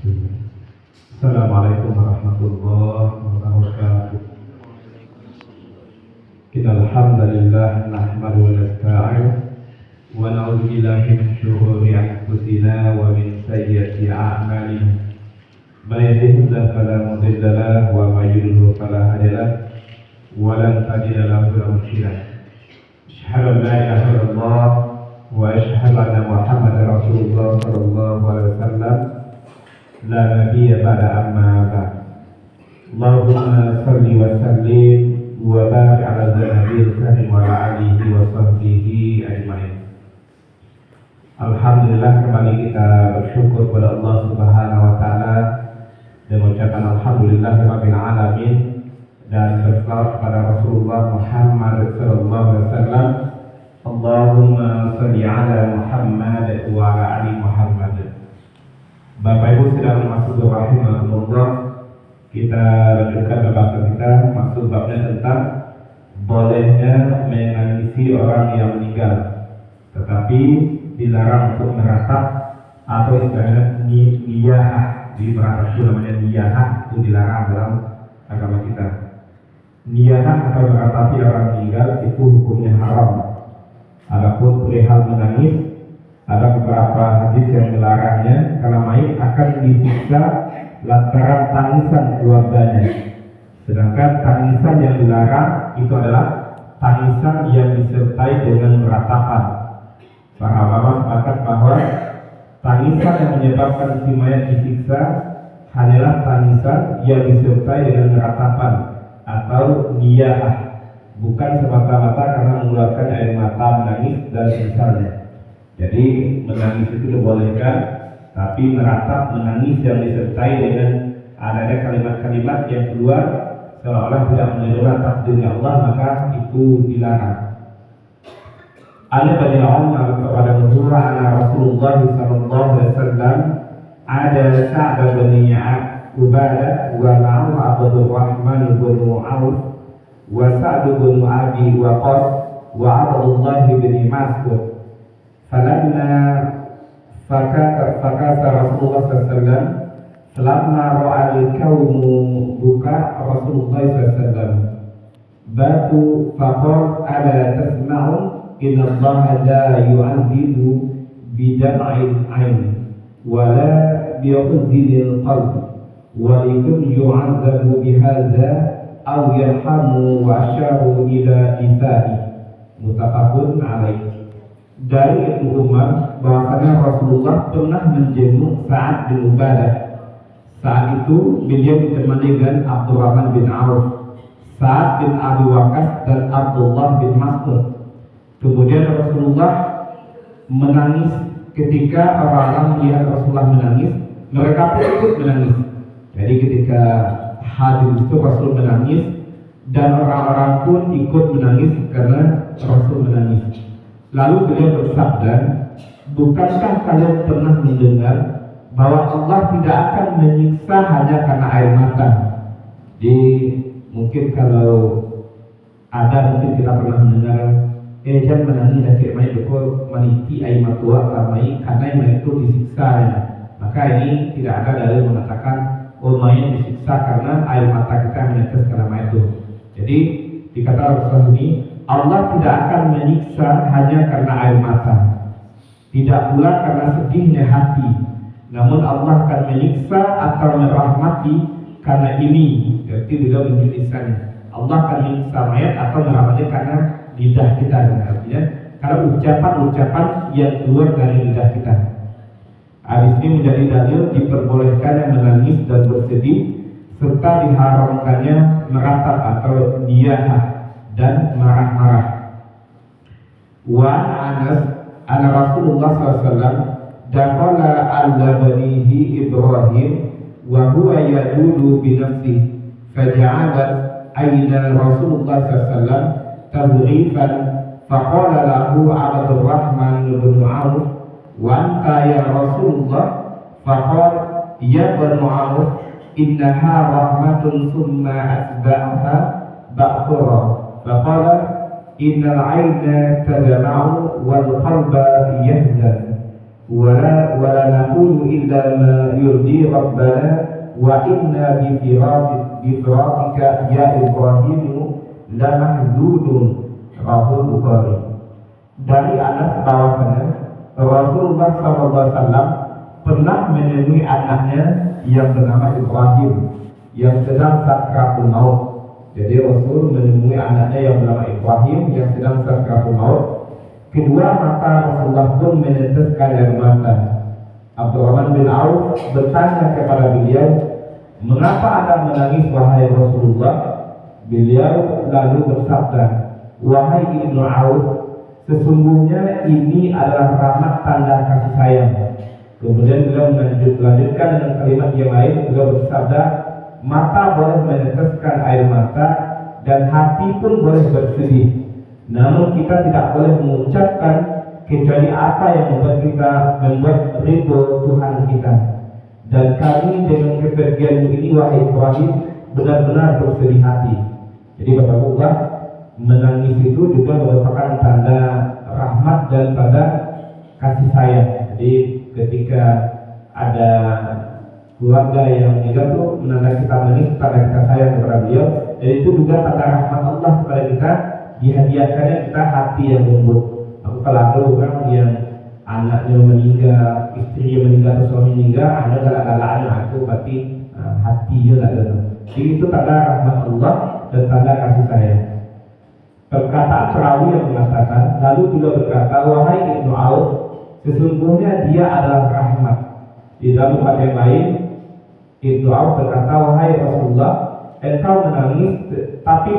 Assalamualaikum warahmatullahi wabarakatuh. Innal hamdalillah nahmaduhu wa nasta'inu wa na'udzu billahi min shururi anfusina wa min sayyiati a'malina. May yahdihillahu fala mudilla lahu wa may yudlil fala hadiya lahu wa lan tajida lahu mursyida. Asyhadu an la ilaha illallah wa asyhadu anna Muhammadar Rasulullah sallallahu alaihi wasallam. La nabiyya ba'da amma ba'd. Allahumma shalli wa sallim wa barik ala nabiyil karim wa ala alihi wa sahbihi ajmain. Alhamdulillah, kembali kita bersyukur kepada Allah Subhanahu wa taala dan mengucapkan alhamdulillah rabbil alamin dan bersalawat kepada Rasulullah Muhammad sallallahu alaihi wasallam. Allahumma shalli ala Muhammad wa ala ali Muhammad. Bapak Ibu sedang masuk rahimahullah, kita lanjutkan pembahasan kita. Masuk babnya tentang bolehnya menangisi orang yang meninggal, tetapi dilarang untuk meratap atau istilahnya niyahah. Di meratap itu namanya niyahah, itu dilarang dalam agama kita. Niyahah atau meratapi orang meninggal itu hukumnya haram. Adapun perihal menangis, ada beberapa hadis yang melarangnya karena mayit akan disiksa lantaran tangisan keluarganya. Sedangkan tangisan yang dilarang itu adalah tangisan yang disertai dengan meratapan. Para ulama sepakat bahwa tangisan yang menyebabkan si mayat disiksa hanyalah tangisan yang disertai dengan meratapan atau niyahah, bukan semata-mata karena mengeluarkan air mata, menangis dan misalnya. Jadi menangis itu dibolehkan, tapi meratap menangis yang disertai dengan adanya kalimat-kalimat yang keluar seolah-olah tidak menyerukan takdirnya Allah, maka itu dilarang. Ada banyak orang kepada Rasulullah Rasulullah sallallahu alaihi wasallam ada Sa'd bin Ubadah wa ma'ahu Abdul Rahman bin Auf wa Sa'd bin Abi Waqqas wa Abdullah bin Mas'ud. Falamma fakasa Rasulullah SAW, selama ra'al kaumu buka Rasulullah SAW, batu faqal ala tasma'un inna Allah la yu'adzibu bidam'il 'ain wa la bi'udzil qalb walakin yu'adzabu bihadza aw yarhamu wa asyaru ila nisa'i. Muttafaqun alaih. Dari Ibnu Umar bahwasanya Rasulullah pernah menjenguk Sa'ad bin Ubadah. Saat itu beliau ditemani dengan Abdurrahman bin Auf, Sa'ad bin Abi Waqqas dan Abdullah bin Mas'ud. Kemudian Rasulullah menangis. Ketika orang-orang melihat Rasulullah menangis, mereka pun ikut menangis. Jadi ketika hadir itu Rasul menangis dan orang-orang pun ikut menangis karena Rasul menangis. Lalu beliau bersabda, bukankah kalian pernah mendengar bahwa Allah tidak akan menyiksa hanya karena air mata? Jadi mungkin kalau ada, mungkin kita pernah mendengar, jangan menangis dan kirmai bekor meniti air matua karmai karena yang itu disiksa ya. Maka ini tidak ada dalil mengatakan mayat disiksa karena air mata kita menetes karena itu. Jadi dikatakan Rasul ini, Allah tidak akan menyiksa hanya karena air mata, tidak pula karena sedihnya hati. Namun Allah akan menyiksa atau merahmati karena ini. Berarti beliau menjelaskannya, Allah akan menyiksa mayat atau merahmati karena lidah kita. Artinya karena ucapan-ucapan yang keluar dari lidah kita. Hadis ini menjadi dalil diperbolehkannya menangis dan bersedih serta diharamkannya meratap atau niyahah dan marah-marah. Wa Anas anna Rasulullah SAW dakhala ala banihi Ibrahim wa huwa yadudu bi nafsihi faja'alat ayna Rasulullah SAW tadrifan faqala lahu Abdul Rahman bin Auf wa anta ya Rasulullah faqala ya bin Auf innaha rahmatun thumma atba'aha ba'thura. Faqala innal 'aina tadma'u wal qalba yahzan wala naqulu illa ma yurdi rabbana wa inna bi firaqika ya Ibrahim la mahzunun. Rasul Bukhari. Dari Anas bahwasanya Rasulullah SAW pernah menemui anaknya yang bernama Ibrahim yang sedang sakratul maut. Jadi Rasul menemui anaknya yang bernama Ibrahim yang sedang sakratul maut. Kedua mata Rasulullah pun meneteskan air mata. Abdurrahman bin Auf bertanya kepada beliau, "Mengapa Anda menangis wahai Rasulullah?" Beliau lalu bersabda, "Wahai Ibnu Auf, sesungguhnya ini adalah rahmat tanda kasih sayang." Kemudian beliau melanjutkan dengan kalimat yang lain. Beliau bersabda, "Mata boleh meneteskan air mata dan hati pun boleh bersedih. Namun kita tidak boleh mengucapkan kecuali apa yang membuat ridho Tuhan kita. Dan kami dengan kepergianmu ini wahai Ibrahim benar-benar bersedih hati." Jadi Bapak-Bapak, menangis itu juga merupakan tanda rahmat dan tanda kasih sayang. Jadi ketika ada keluarga yang meninggal itu menanda kita menangis, tanda kita sayang kepada beliau. Dan itu juga tanda rahmat Allah kepada kita, dihadiahkannya kita hati yang lembut. Aku kalau ada orang yang anaknya meninggal, istri yang meninggal atau suami meninggal, ada galak-galaknya, itu berarti hatinya tak ada. Jadi itu tanda rahmat Allah dan tanda kasih sayang. Perkataan perawi yang mengatakan, lalu beliau berkata, "Wahai Ibnu Auf, sesungguhnya dia adalah rahmat." Di dalam tempat yang lain, Ibnu Auf berkata, "Wahai Rasulullah, engkau menangis tapi